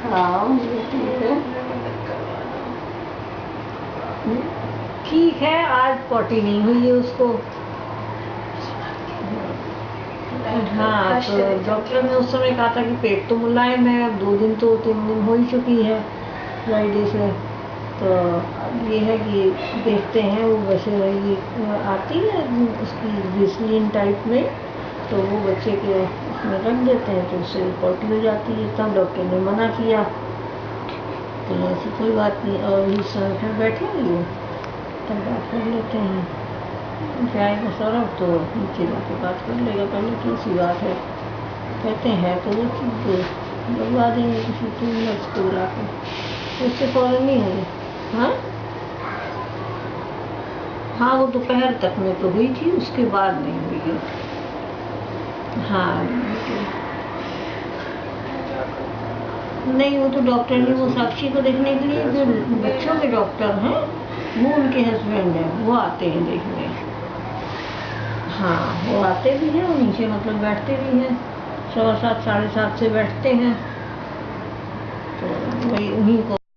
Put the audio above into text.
हाँ ये ठीक है। ठीक है, आज पॉटी नहीं हुई है उसको। हाँ, तो डॉक्टर ने उस समय कहा था कि पेट तो मुलायम है, अब 2 दिन तो 3 दिन हो ही चुकी है फ्राइडे से। तो अब ये है कि देखते हैं, वो वैसे ये आती है उसकी ग्लिसरीन टाइप में, तो वो बच्चे के उसमें रख देते हैं तो उससे पॉटी हो जाती है। तब डॉक्टर ने मना किया, तो ऐसी कोई बात नहीं। और इस समय फिर बैठेंगे तब बात कर लेते हैं। जाएगा सौरभ तो नीचे जाके बात कर लेगा, पहले की सी बात है। कहते हैं तो वो चीज़ तो लगवा देंगे किसी 2 नर्स को बुला के, उससे फ़ौरन नहीं होगी। हाँ हाँ, वो दोपहर तक में तो हुई थी, उसके बाद नहीं हुई है। हाँ नहीं, वो तो डॉक्टर ने वो साक्षी को देखने के लिए जो बच्चों के डॉक्टर हैं वो उनके हस्बैंड हैं, वो आते हैं देखने। हाँ वो आते भी हैं, वो नीचे मतलब बैठते भी हैं, 7:15 7:30 से बैठते हैं, तो वही उन्हीं को